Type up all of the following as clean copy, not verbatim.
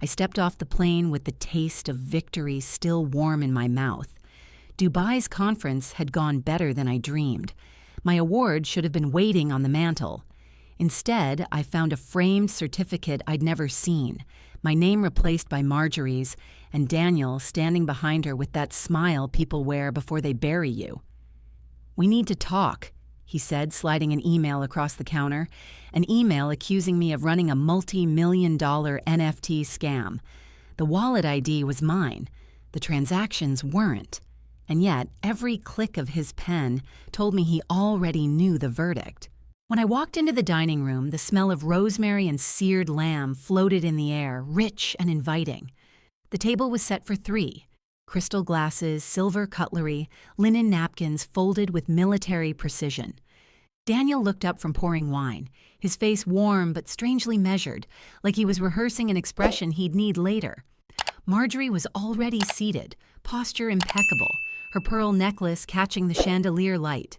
I stepped off the plane with the taste of victory still warm in my mouth. Dubai's conference had gone better than I dreamed. My award should have been waiting on the mantel. Instead, I found a framed certificate I'd never seen, my name replaced by Marjorie's, and Daniel standing behind her with that smile people wear before they bury you. "We need to talk," he said, sliding an email across the counter, an email accusing me of running a multi-million-dollar NFT scam. The wallet ID was mine. The transactions weren't. And yet, every click of his pen told me he already knew the verdict. When I walked into the dining room, the smell of rosemary and seared lamb floated in the air, rich and inviting. The table was set for 3. Crystal glasses, silver cutlery, linen napkins folded with military precision. Daniel looked up from pouring wine, his face warm but strangely measured, like he was rehearsing an expression he'd need later. Marjorie was already seated, posture impeccable, her pearl necklace catching the chandelier light.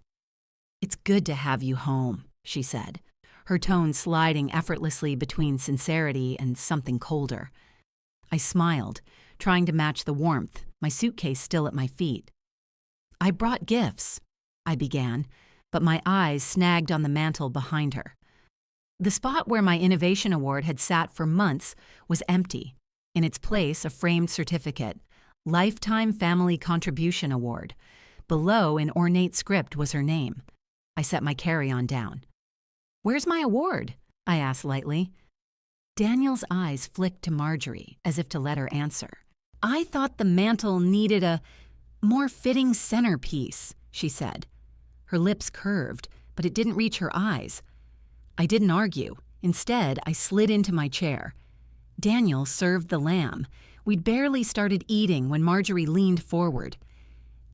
"It's good to have you home," she said, her tone sliding effortlessly between sincerity and something colder. I smiled, trying to match the warmth, my suitcase still at my feet. "I brought gifts," I began, but my eyes snagged on the mantel behind her. The spot where my Innovation Award had sat for months was empty. In its place, a framed certificate, Lifetime Family Contribution Award. Below, in ornate script, was her name. I set my carry-on down. "Where's my award?" I asked lightly. Daniel's eyes flicked to Marjorie, as if to let her answer. "I thought the mantel needed a more fitting centerpiece," she said. Her lips curved, but it didn't reach her eyes. I didn't argue. Instead, I slid into my chair. Daniel served the lamb. We'd barely started eating when Marjorie leaned forward.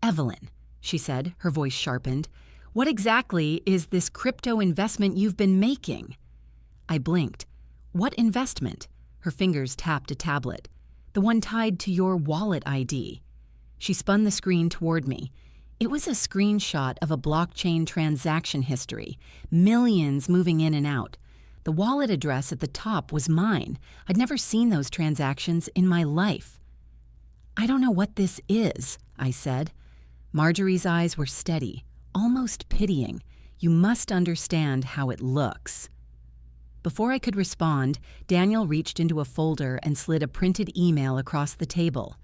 "Evelyn," she said, her voice sharpened, "what exactly is this crypto investment you've been making?" I blinked. "What investment?" Her fingers tapped a tablet. "The one tied to your wallet ID." She spun the screen toward me. It was a screenshot of a blockchain transaction history, millions moving in and out. The wallet address at the top was mine. I'd never seen those transactions in my life. "I don't know what this is," I said. Marjorie's eyes were steady, almost pitying. "You must understand how it looks." Before I could respond, Daniel reached into a folder and slid a printed email across the table.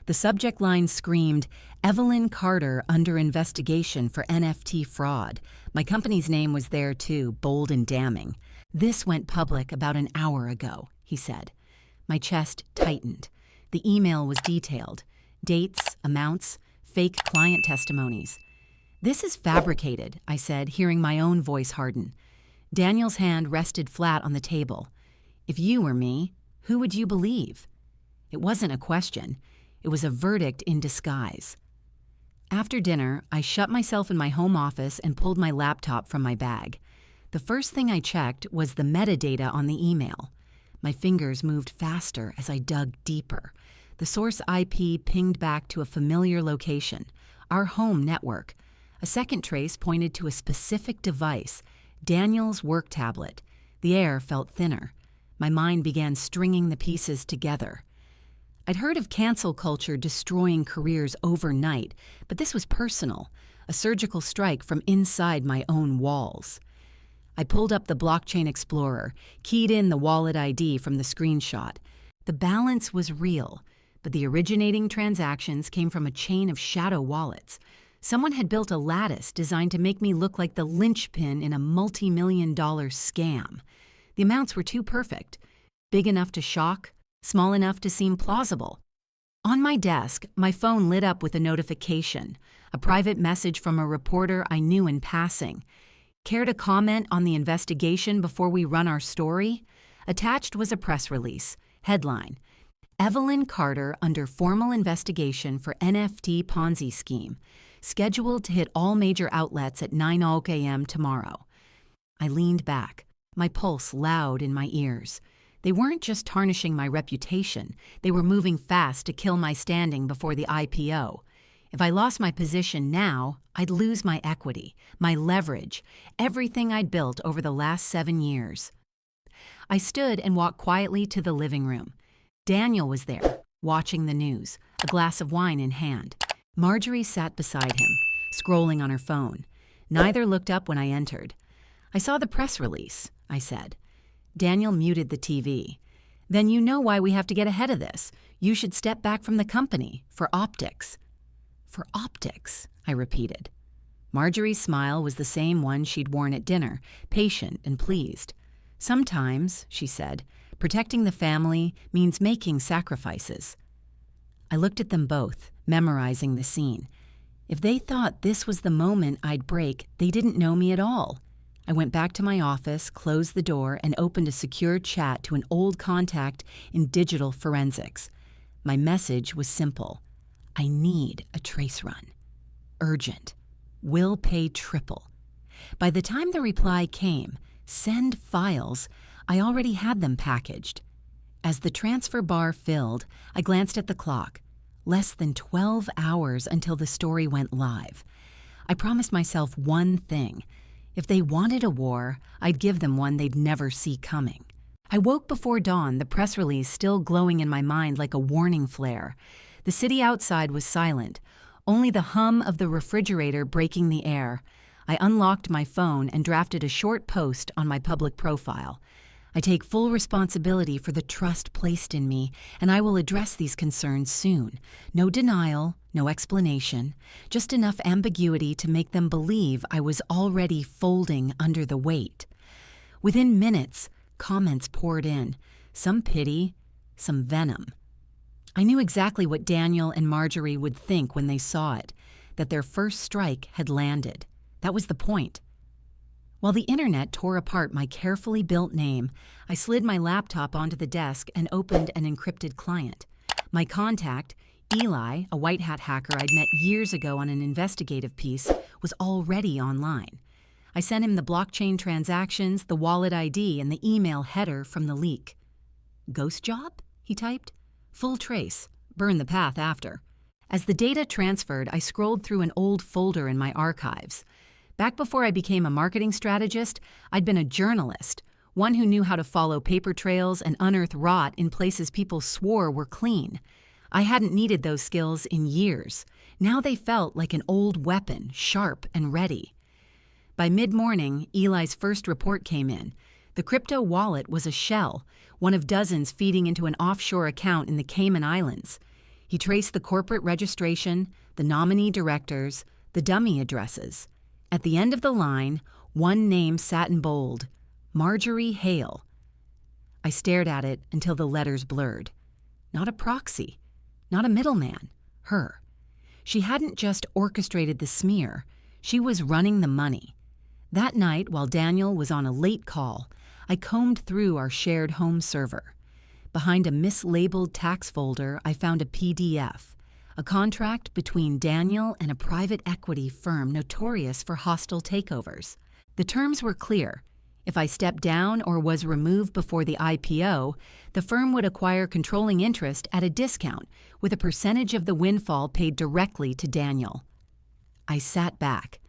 The subject line screamed, "Evelyn Carter under investigation for NFT fraud." My company's name was there too, bold and damning. "This went public about an hour ago," he said. My chest tightened. The email was detailed. Dates, amounts, fake client testimonies. "This is fabricated," I said, hearing my own voice harden. Daniel's hand rested flat on the table. "If you were me, who would you believe?" It wasn't a question. It was a verdict in disguise. After dinner, I shut myself in my home office and pulled my laptop from my bag. The first thing I checked was the metadata on the email. My fingers moved faster as I dug deeper. The source IP pinged back to a familiar location, our home network. A second trace pointed to a specific device, Daniel's work tablet. The air felt thinner. My mind began stringing the pieces together. I'd heard of cancel culture destroying careers overnight, but this was personal, a surgical strike from inside my own walls. I pulled up the Blockchain Explorer, keyed in the wallet ID from the screenshot. The balance was real, but the originating transactions came from a chain of shadow wallets. Someone had built a lattice designed to make me look like the linchpin in a multi-million-dollar scam. The amounts were too perfect, big enough to shock, small enough to seem plausible. On my desk, my phone lit up with a notification, a private message from a reporter I knew in passing. "Care to comment on the investigation before we run our story?" Attached was a press release. Headline: "Evelyn Carter under formal investigation for NFT Ponzi scheme. Scheduled to hit all major outlets at 9 a.m. tomorrow." I leaned back, my pulse loud in my ears. They weren't just tarnishing my reputation. They were moving fast to kill my standing before the IPO. If I lost my position now, I'd lose my equity, my leverage, everything I'd built over the last 7 years. I stood and walked quietly to the living room. Daniel was there, watching the news, a glass of wine in hand. Marjorie sat beside him, scrolling on her phone. Neither looked up when I entered. "I saw the press release," I said. Daniel muted the TV. "Then you know why we have to get ahead of this. You should step back from the company, for optics." "For optics," I repeated. Marjorie's smile was the same one she'd worn at dinner, patient and pleased. "Sometimes," she said, "protecting the family means making sacrifices." I looked at them both, memorizing the scene. If they thought this was the moment I'd break, they didn't know me at all. I went back to my office, closed the door, and opened a secure chat to an old contact in digital forensics. My message was simple. I need a trace run. Urgent. Will pay triple. By the time the reply came, "Send files," I already had them packaged. As the transfer bar filled, I glanced at the clock. Less than 12 hours until the story went live. I promised myself one thing. If they wanted a war, I'd give them one they'd never see coming. I woke before dawn, the press release still glowing in my mind like a warning flare. The city outside was silent, only the hum of the refrigerator breaking the air. I unlocked my phone and drafted a short post on my public profile. I take full responsibility for the trust placed in me, and I will address these concerns soon. No denial, no explanation, just enough ambiguity to make them believe I was already folding under the weight. Within minutes, comments poured in, some pity, some venom. I knew exactly what Daniel and Marjorie would think when they saw it, that their first strike had landed. That was the point. While the internet tore apart my carefully built name, I slid my laptop onto the desk and opened an encrypted client. My contact, Eli, a white hat hacker I'd met years ago on an investigative piece, was already online. I sent him the blockchain transactions, the wallet ID, and the email header from the leak. "Ghost job?" he typed. "Full trace. Burn the path after." As the data transferred, I scrolled through an old folder in my archives. Back before I became a marketing strategist, I'd been a journalist, one who knew how to follow paper trails and unearth rot in places people swore were clean. I hadn't needed those skills in years. Now they felt like an old weapon, sharp and ready. By mid-morning, Eli's first report came in. The crypto wallet was a shell, one of dozens feeding into an offshore account in the Cayman Islands. He traced the corporate registration, the nominee directors, the dummy addresses. At the end of the line, one name sat in bold, Marjorie Hale. I stared at it until the letters blurred. Not a proxy, not a middleman, her. She hadn't just orchestrated the smear, she was running the money. That night, while Daniel was on a late call, I combed through our shared home server. Behind a mislabeled tax folder, I found a PDF. A contract between Daniel and a private equity firm notorious for hostile takeovers. The terms were clear. If I stepped down or was removed before the IPO, the firm would acquire controlling interest at a discount, with a percentage of the windfall paid directly to Daniel. I sat back.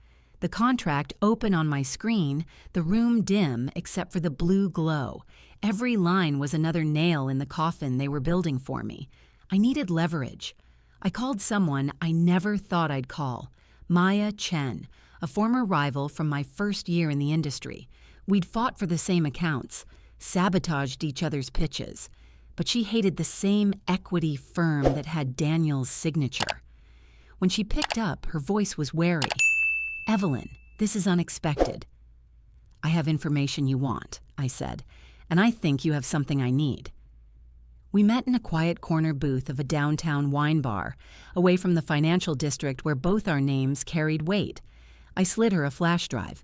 The contract open on my screen, the room dim except for the blue glow. Every line was another nail in the coffin they were building for me. I needed leverage. I called someone I never thought I'd call, Maya Chen, a former rival from my first year in the industry. We'd fought for the same accounts, sabotaged each other's pitches, but she hated the same equity firm that had Daniel's signature. When she picked up, her voice was wary. "Evelyn, this is unexpected." "I have information you want," I said, "and I think you have something I need." We met in a quiet corner booth of a downtown wine bar, away from the financial district where both our names carried weight. I slid her a flash drive.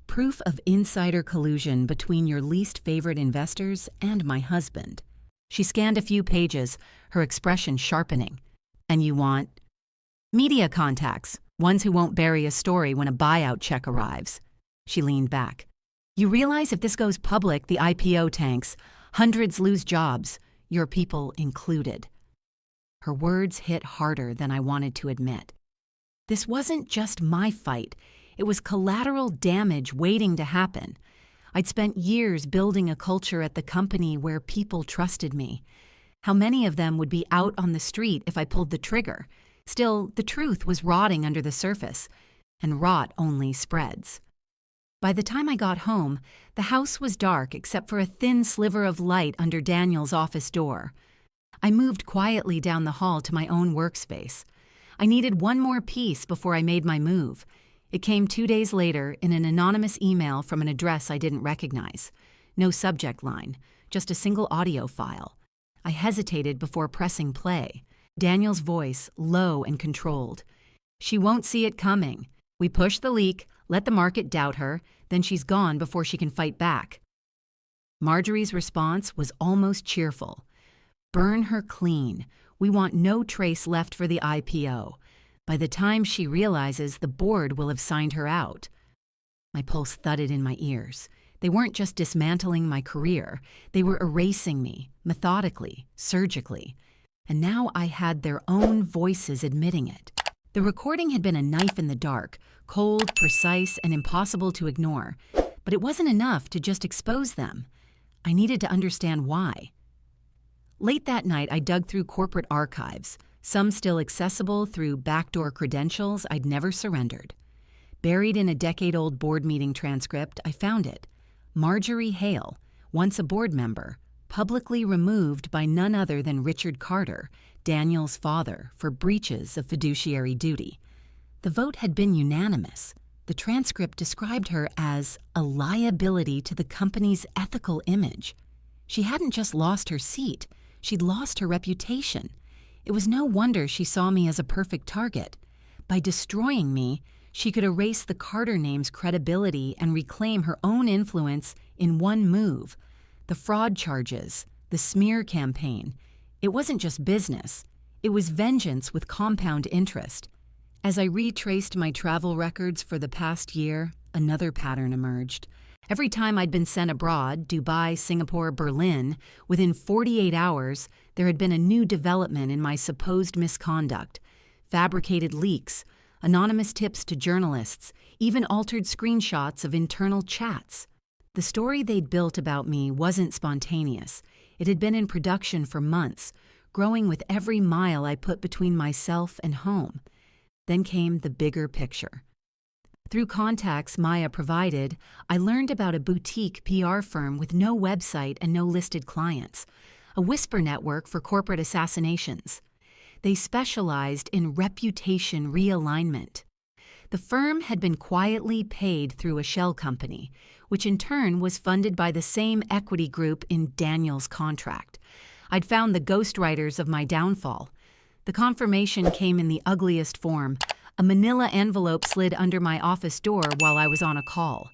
"Proof of insider collusion between your least favorite investors and my husband." She scanned a few pages, her expression sharpening. "And you want?" "Media contacts, ones who won't bury a story when a buyout check arrives." She leaned back. "You realize if this goes public, the IPO tanks. Hundreds lose jobs. Your people included." Her words hit harder than I wanted to admit. This wasn't just my fight. It was collateral damage waiting to happen. I'd spent years building a culture at the company where people trusted me. How many of them would be out on the street if I pulled the trigger? Still, the truth was rotting under the surface, and rot only spreads. By the time I got home, the house was dark except for a thin sliver of light under Daniel's office door. I moved quietly down the hall to my own workspace. I needed one more piece before I made my move. It came 2 days later in an anonymous email from an address I didn't recognize. No subject line, just a single audio file. I hesitated before pressing play. Daniel's voice, low and controlled. "She won't see it coming. We push the leak, let the market doubt her, then she's gone before she can fight back." Marjorie's response was almost cheerful. "Burn her clean. We want no trace left for the IPO. By the time she realizes, the board will have signed her out." My pulse thudded in my ears. They weren't just dismantling my career. They were erasing me, methodically, surgically. And now I had their own voices admitting it. The recording had been a knife in the dark, cold, precise, and impossible to ignore. But it wasn't enough to just expose them. I needed to understand why. Late that night, I dug through corporate archives, some still accessible through backdoor credentials I'd never surrendered. Buried in a decade-old board meeting transcript, I found it. Marjorie Hale, once a board member, publicly removed by none other than Richard Carter, Daniel's father, for breaches of fiduciary duty. The vote had been unanimous. The transcript described her as a liability to the company's ethical image. She hadn't just lost her seat, she'd lost her reputation. It was no wonder she saw me as a perfect target. By destroying me, she could erase the Carter name's credibility and reclaim her own influence in one move. The fraud charges, the smear campaign. It wasn't just business. It was vengeance with compound interest. As I retraced my travel records for the past year, another pattern emerged. Every time I'd been sent abroad, Dubai, Singapore, Berlin, within 48 hours, there had been a new development in my supposed misconduct. Fabricated leaks, anonymous tips to journalists, even altered screenshots of internal chats. The story they'd built about me wasn't spontaneous. It had been in production for months, growing with every mile I put between myself and home. Then came the bigger picture. Through contacts Maya provided, I learned about a boutique PR firm with no website and no listed clients, a whisper network for corporate assassinations. They specialized in reputation realignment. The firm had been quietly paid through a shell company, which in turn was funded by the same equity group in Daniel's contract. I'd found the ghostwriters of my downfall. The confirmation came in the ugliest form. A manila envelope slid under my office door while I was on a call.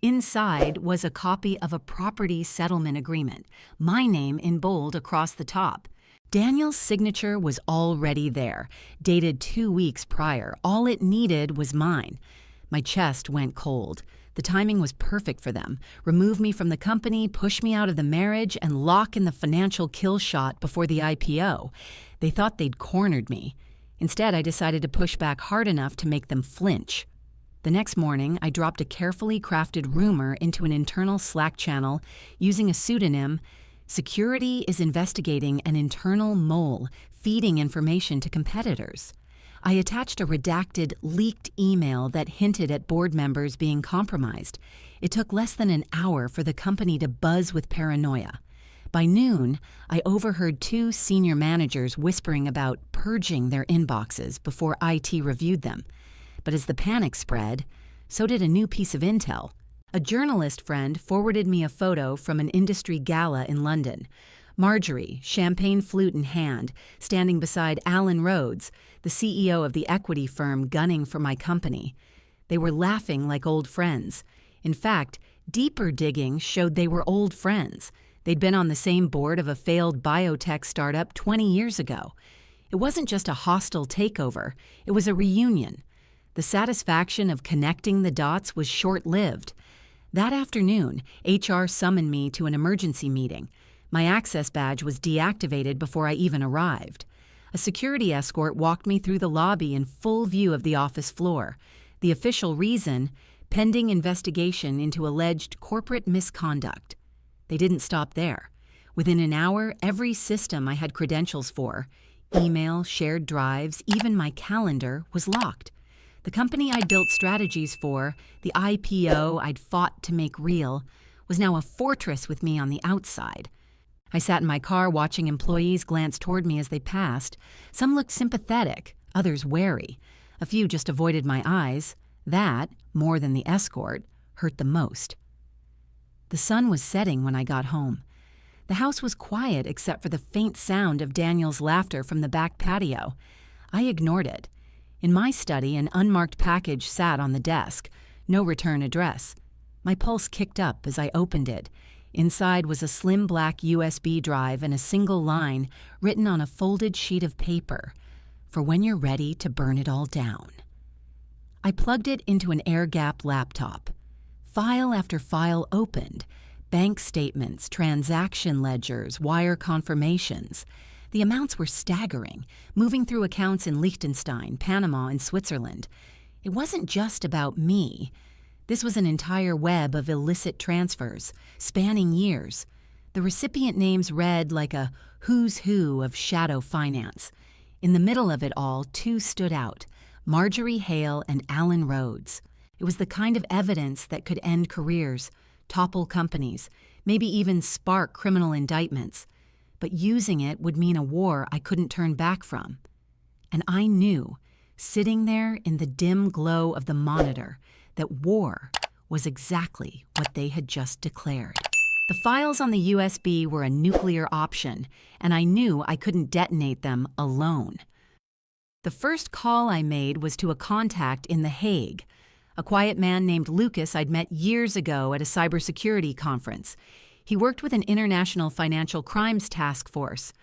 Inside was a copy of a property settlement agreement, my name in bold across the top. Daniel's signature was already there, dated 2 weeks prior. All it needed was mine. My chest went cold. The timing was perfect for them. Remove me from the company, push me out of the marriage, and lock in the financial kill shot before the IPO. They thought they'd cornered me. Instead, I decided to push back hard enough to make them flinch. The next morning, I dropped a carefully crafted rumor into an internal Slack channel using a pseudonym. Security is investigating an internal mole feeding information to competitors. I attached a redacted, leaked email that hinted at board members being compromised. It took less than an hour for the company to buzz with paranoia. By noon, I overheard 2 senior managers whispering about purging their inboxes before IT reviewed them. But as the panic spread, so did a new piece of intel. A journalist friend forwarded me a photo from an industry gala in London. Marjorie, champagne flute in hand, standing beside Alan Rhodes, the CEO of the equity firm gunning for my company. They were laughing like old friends. In fact, deeper digging showed they were old friends. They'd been on the same board of a failed biotech startup 20 years ago. It wasn't just a hostile takeover, it was a reunion. The satisfaction of connecting the dots was short-lived. That afternoon, HR summoned me to an emergency meeting. My access badge was deactivated before I even arrived. A security escort walked me through the lobby in full view of the office floor. The official reason, pending investigation into alleged corporate misconduct. They didn't stop there. Within an hour, every system I had credentials for, email, shared drives, even my calendar, was locked. The company I'd built strategies for, the IPO I'd fought to make real, was now a fortress with me on the outside. I sat in my car watching employees glance toward me as they passed. Some looked sympathetic, others wary. A few just avoided my eyes. That, more than the escort, hurt the most. The sun was setting when I got home. The house was quiet except for the faint sound of Daniel's laughter from the back patio. I ignored it. In my study, an unmarked package sat on the desk. No return address. My pulse kicked up as I opened it. Inside was a slim black USB drive and a single line written on a folded sheet of paper. For when you're ready to burn it all down. I plugged it into an air-gapped laptop. File after file opened. Bank statements, transaction ledgers, wire confirmations. The amounts were staggering, moving through accounts in Liechtenstein, Panama, and Switzerland. It wasn't just about me. This was an entire web of illicit transfers, spanning years. The recipient names read like a who's who of shadow finance. In the middle of it all, two stood out, Marjorie Hale and Alan Rhodes. It was the kind of evidence that could end careers, topple companies, maybe even spark criminal indictments. But using it would mean a war I couldn't turn back from. And I knew, sitting there in the dim glow of the monitor, that war was exactly what they had just declared. The files on the USB were a nuclear option, and I knew I couldn't detonate them alone. The first call I made was to a contact in The Hague, a quiet man named Lucas I'd met years ago at a cybersecurity conference. He worked with an international financial crimes task force.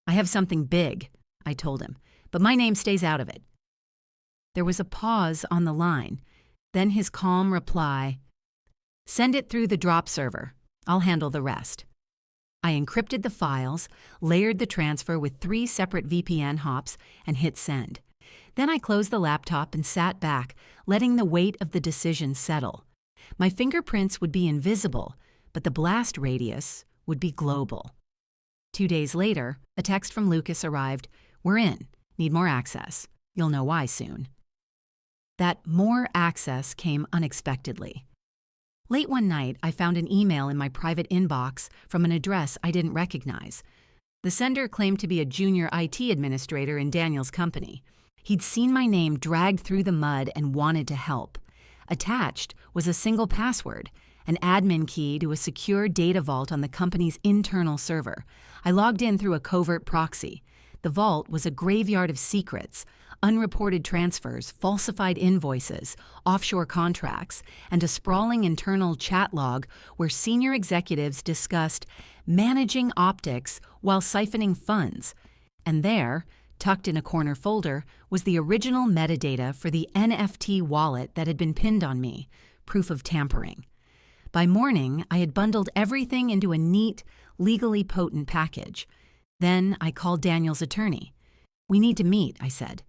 "I have something big," I told him, "but my name stays out of it." There was a pause on the line, then his calm reply, "Send it through the drop server. I'll handle the rest." I encrypted the files, layered the transfer with 3 separate VPN hops, and hit send. Then I closed the laptop and sat back, letting the weight of the decision settle. My fingerprints would be invisible, but the blast radius would be global. 2 days later, a text from Lucas arrived. "We're in. Need more access. You'll know why soon." That more access came unexpectedly. Late one night, I found an email in my private inbox from an address I didn't recognize. The sender claimed to be a junior IT administrator in Daniel's company. He'd seen my name dragged through the mud and wanted to help. Attached was a single password, an admin key to a secure data vault on the company's internal server. I logged in through a covert proxy. The vault was a graveyard of secrets, unreported transfers, falsified invoices, offshore contracts, and a sprawling internal chat log where senior executives discussed managing optics while siphoning funds. And there, tucked in a corner folder, was the original metadata for the NFT wallet that had been pinned on me, proof of tampering. By morning, I had bundled everything into a neat, legally potent package. Then I called Daniel's attorney. "We need to meet," I said.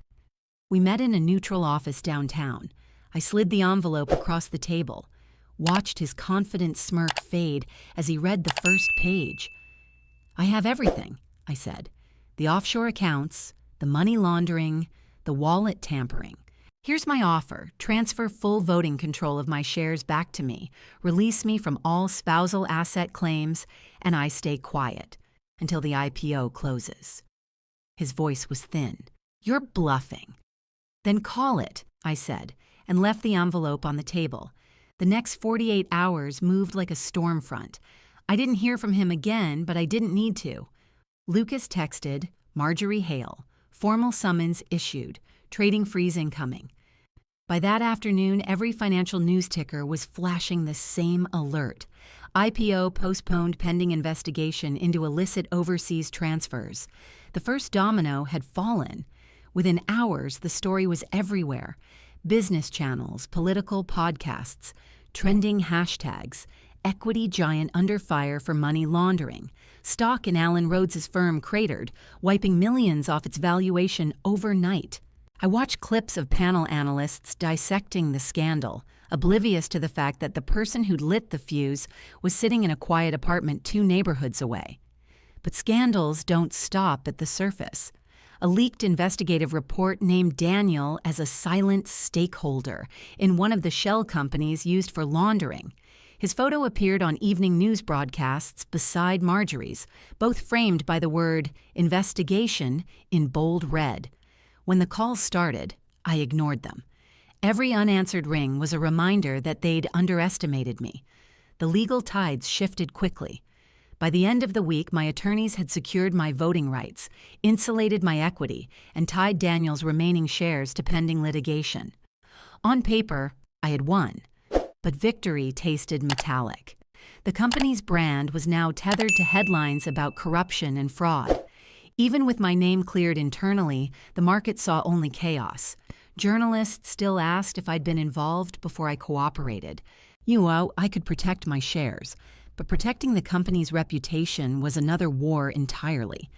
We met in a neutral office downtown. I slid the envelope across the table, watched his confident smirk fade as he read the first page. "I have everything," I said. "The offshore accounts, the money laundering, the wallet tampering. Here's my offer. Transfer full voting control of my shares back to me, release me from all spousal asset claims, and I stay quiet until the IPO closes." His voice was thin. "You're bluffing." "Then call it," I said, and left the envelope on the table. The next 48 hours moved like a storm front. I didn't hear from him again, but I didn't need to. Lucas texted, "Marjorie Hale, formal summons issued, trading freeze incoming." By that afternoon, every financial news ticker was flashing the same alert. IPO postponed pending investigation into illicit overseas transfers. The first domino had fallen. Within hours, the story was everywhere. Business channels, political podcasts, trending hashtags, equity giant under fire for money laundering. Stock in Alan Rhodes' firm cratered, wiping millions off its valuation overnight. I watched clips of panel analysts dissecting the scandal, oblivious to the fact that the person who'd lit the fuse was sitting in a quiet apartment 2 neighborhoods away. But scandals don't stop at the surface. A leaked investigative report named Daniel as a silent stakeholder in one of the shell companies used for laundering. His photo appeared on evening news broadcasts beside Marjorie's, both framed by the word investigation in bold red. When the calls started, I ignored them. Every unanswered ring was a reminder that they'd underestimated me. The legal tides shifted quickly. By the end of the week, my attorneys had secured my voting rights, insulated my equity, and tied Daniel's remaining shares to pending litigation. On paper, I had won, but victory tasted metallic. The company's brand was now tethered to headlines about corruption and fraud. Even with my name cleared internally, the market saw only chaos. Journalists still asked if I'd been involved before I cooperated. I could protect my shares, but protecting the company's reputation was another war entirely.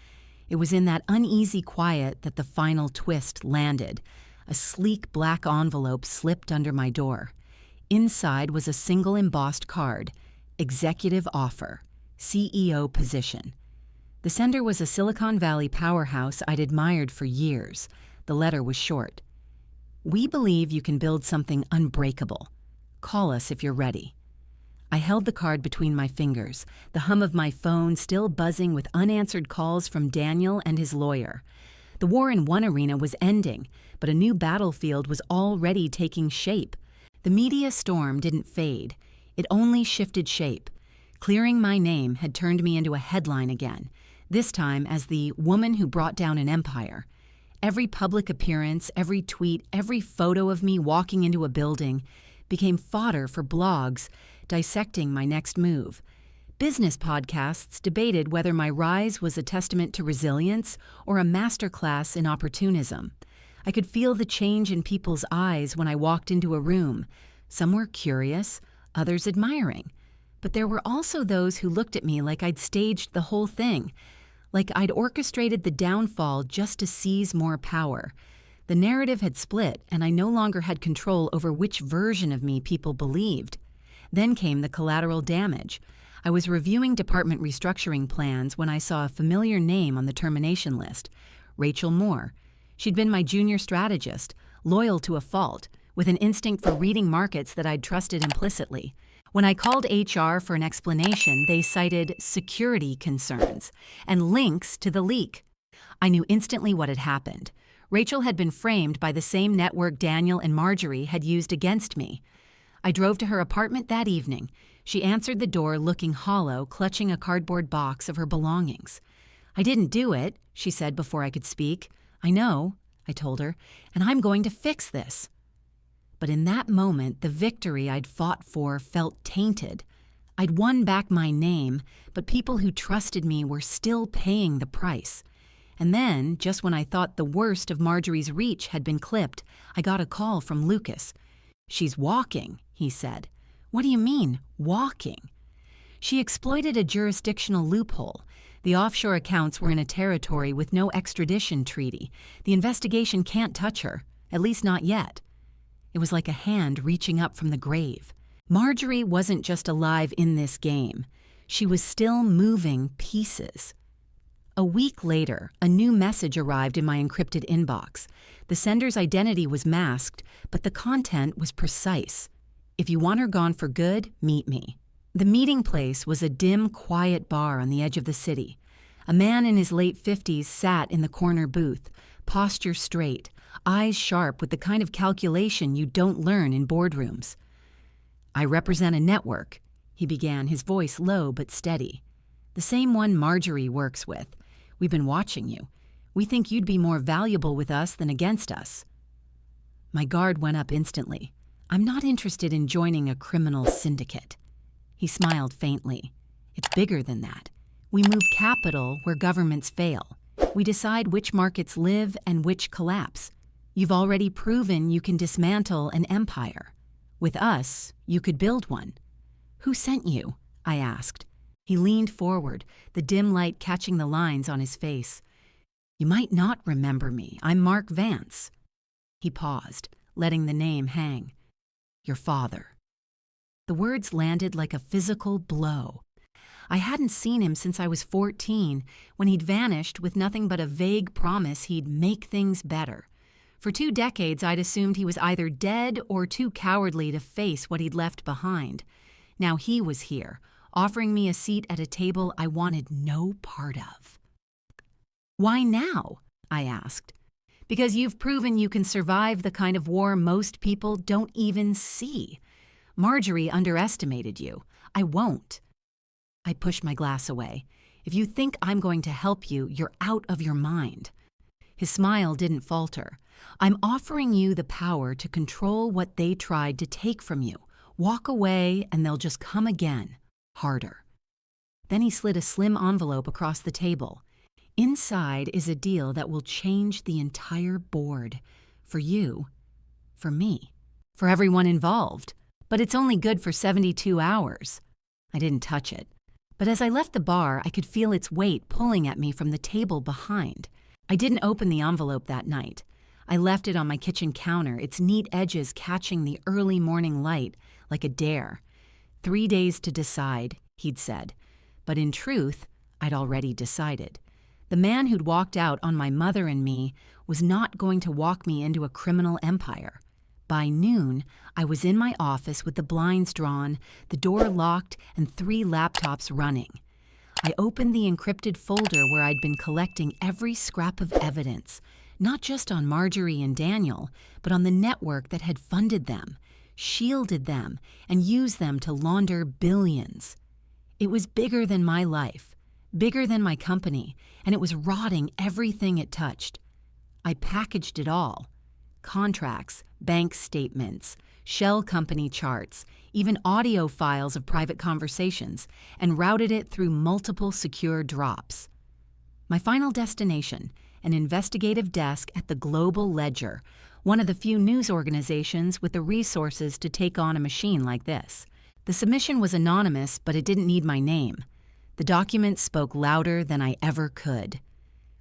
It was in that uneasy quiet that the final twist landed. A sleek black envelope slipped under my door. Inside was a single embossed card, executive offer, CEO position. The sender was a Silicon Valley powerhouse I'd admired for years. The letter was short. "We believe you can build something unbreakable. Call us if you're ready." I held the card between my fingers, the hum of my phone still buzzing with unanswered calls from Daniel and his lawyer. The war in one arena was ending, but a new battlefield was already taking shape. The media storm didn't fade. It only shifted shape. Clearing my name had turned me into a headline again, this time as the woman who brought down an empire. Every public appearance, every tweet, every photo of me walking into a building became fodder for blogs dissecting my next move. Business podcasts debated whether my rise was a testament to resilience or a masterclass in opportunism. I could feel the change in people's eyes when I walked into a room. Some were curious, others admiring. But there were also those who looked at me like I'd staged the whole thing, like I'd orchestrated the downfall just to seize more power. The narrative had split, and I no longer had control over which version of me people believed. Then came the collateral damage. I was reviewing department restructuring plans when I saw a familiar name on the termination list, Rachel Moore. She'd been my junior strategist, loyal to a fault, with an instinct for reading markets that I'd trusted implicitly. When I called HR for an explanation, they cited security concerns and links to the leak. I knew instantly what had happened. Rachel had been framed by the same network Daniel and Marjorie had used against me. I drove to her apartment that evening. She answered the door looking hollow, clutching a cardboard box of her belongings. "I didn't do it," she said before I could speak. "I know," I told her, "and I'm going to fix this." But in that moment, the victory I'd fought for felt tainted. I'd won back my name, but people who trusted me were still paying the price. And then, just when I thought the worst of Marjorie's reach had been clipped, I got a call from Lucas. "She's walking," he said. "What do you mean, walking?" She exploited a jurisdictional loophole. The offshore accounts were in a territory with no extradition treaty. The investigation can't touch her, at least not yet. It was like a hand reaching up from the grave. Marjorie wasn't just alive in this game. She was still moving pieces. A week later, a new message arrived in my encrypted inbox. The sender's identity was masked, but the content was precise. "If you want her gone for good, meet me." The meeting place was a dim, quiet bar on the edge of the city. A man in his late 50s sat in the corner booth, posture straight, eyes sharp with the kind of calculation you don't learn in boardrooms. "I represent a network," he began, his voice low but steady. "The same one Marjorie works with. We've been watching you. We think you'd be more valuable with us than against us." My guard went up instantly. "I'm not interested in joining a criminal syndicate." He smiled faintly. "It's bigger than that. We move capital where governments fail. We decide which markets live and which collapse. You've already proven you can dismantle an empire. With us, you could build one." "Who sent you?" I asked. He leaned forward, the dim light catching the lines on his face. "You might not remember me. I'm Mark Vance." He paused, letting the name hang. "Your father." The words landed like a physical blow. I hadn't seen him since I was 14, when he'd vanished with nothing but a vague promise he'd make things better. For 2 decades, I'd assumed he was either dead or too cowardly to face what he'd left behind. Now he was here, offering me a seat at a table I wanted no part of. "Why now?" I asked. "Because you've proven you can survive the kind of war most people don't even see. Marjorie underestimated you. I won't." I pushed my glass away. "If you think I'm going to help you, you're out of your mind." His smile didn't falter. "I'm offering you the power to control what they tried to take from you. Walk away and they'll just come again, harder." Then he slid a slim envelope across the table. "Inside is a deal that will change the entire board. For you, for me, for everyone involved. But it's only good for 72 hours. I didn't touch it. But as I left the bar, I could feel its weight pulling at me from the table behind. I didn't open the envelope that night. I left it on my kitchen counter, its neat edges catching the early morning light like a dare. 3 days to decide, he'd said. But in truth, I'd already decided. The man who'd walked out on my mother and me was not going to walk me into a criminal empire. By noon, I was in my office with the blinds drawn, the door locked, and 3 laptops running. I opened the encrypted folder where I'd been collecting every scrap of evidence, not just on Marjorie and Daniel, but on the network that had funded them, shielded them, and used them to launder billions. It was bigger than my life, bigger than my company, and it was rotting everything it touched. I packaged it all. Contracts, bank statements, shell company charts, even audio files of private conversations, and routed it through multiple secure drops. My final destination, an investigative desk at the Global Ledger, one of the few news organizations with the resources to take on a machine like this. The submission was anonymous, but it didn't need my name. The document spoke louder than I ever could.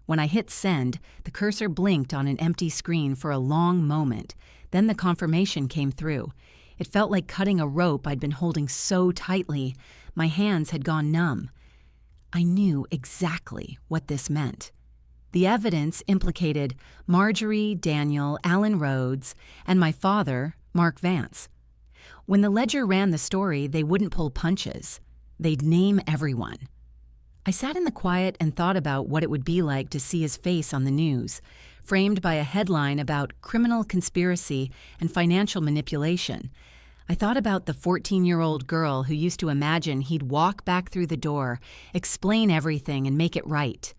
When I hit send, the cursor blinked on an empty screen for a long moment. Then the confirmation came through. It felt like cutting a rope I'd been holding so tightly. My hands had gone numb. I knew exactly what this meant. The evidence implicated Marjorie, Daniel, Alan Rhodes, and my father, Mark Vance. When the Ledger ran the story, they wouldn't pull punches. They'd name everyone. I sat in the quiet and thought about what it would be like to see his face on the news, framed by a headline about criminal conspiracy and financial manipulation. I thought about the 14-year-old girl who used to imagine he'd walk back through the door, explain everything, and make it right.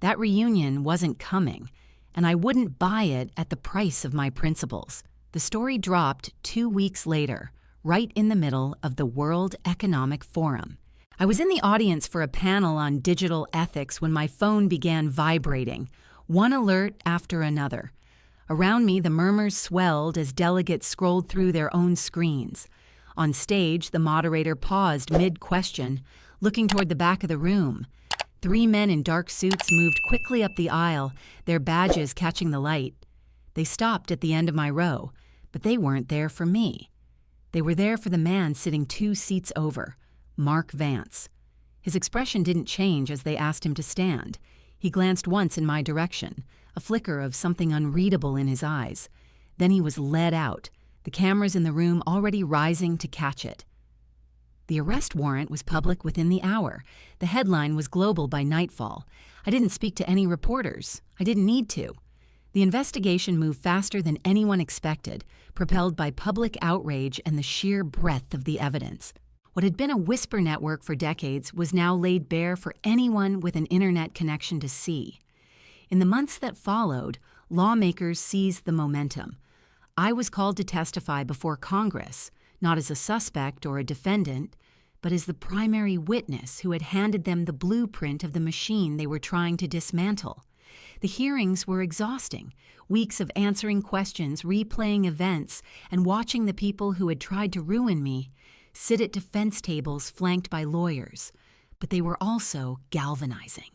That reunion wasn't coming, and I wouldn't buy it at the price of my principles. The story dropped 2 weeks later, right in the middle of the World Economic Forum. I was in the audience for a panel on digital ethics when my phone began vibrating, one alert after another. Around me, the murmurs swelled as delegates scrolled through their own screens. On stage, the moderator paused mid-question, looking toward the back of the room. 3 men in dark suits moved quickly up the aisle, their badges catching the light. They stopped at the end of my row, but they weren't there for me. They were there for the man sitting 2 seats over, Mark Vance. His expression didn't change as they asked him to stand. He glanced once in my direction, a flicker of something unreadable in his eyes. Then he was led out, the cameras in the room already rising to catch it. The arrest warrant was public within the hour. The headline was global by nightfall. I didn't speak to any reporters. I didn't need to. The investigation moved faster than anyone expected, propelled by public outrage and the sheer breadth of the evidence. What had been a whisper network for decades was now laid bare for anyone with an internet connection to see. In the months that followed, lawmakers seized the momentum. I was called to testify before Congress, not as a suspect or a defendant, but as the primary witness who had handed them the blueprint of the machine they were trying to dismantle. The hearings were exhausting, weeks of answering questions, replaying events, and watching the people who had tried to ruin me sit at defense tables flanked by lawyers. But they were also galvanizing.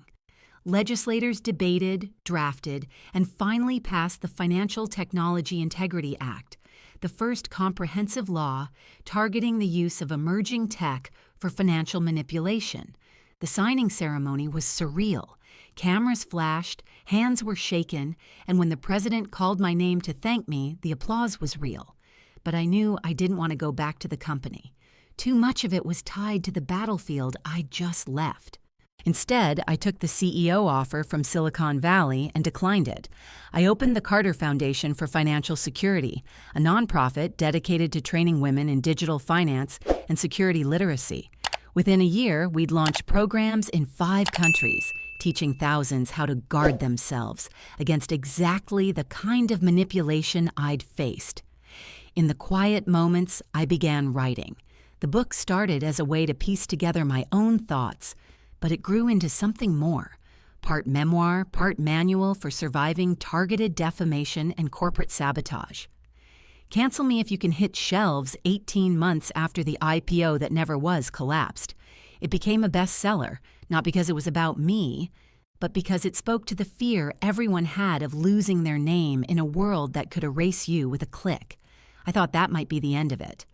Legislators debated, drafted, and finally passed the Financial Technology Integrity Act, the first comprehensive law targeting the use of emerging tech for financial manipulation, The signing ceremony was surreal. Cameras flashed, hands were shaken, and when the president called my name to thank me, the applause was real. But I knew I didn't want to go back to the company. Too much of it was tied to the battlefield I'd just left. Instead, I took the CEO offer from Silicon Valley and declined it. I opened the Carter Foundation for Financial Security, a nonprofit dedicated to training women in digital finance and security literacy. Within a year, we'd launched programs in 5 countries, teaching thousands how to guard themselves against exactly the kind of manipulation I'd faced. In the quiet moments, I began writing. The book started as a way to piece together my own thoughts, but it grew into something more. Part memoir, part manual for surviving targeted defamation and corporate sabotage. Cancel Me If You Can hit shelves 18 months after the IPO that never was collapsed. It became a bestseller, not because it was about me, but because it spoke to the fear everyone had of losing their name in a world that could erase you with a click. I thought that might be the end of it.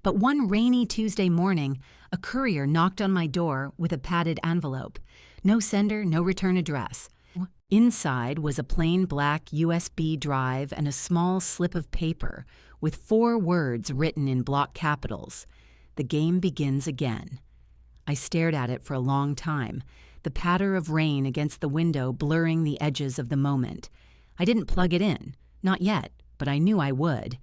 But one rainy Tuesday morning, a courier knocked on my door with a padded envelope. No sender, no return address. Inside was a plain black USB drive and a small slip of paper with 4 words written in block capitals. The game begins again. I stared at it for a long time, the patter of rain against the window blurring the edges of the moment. I didn't plug it in, not yet, but I knew I would.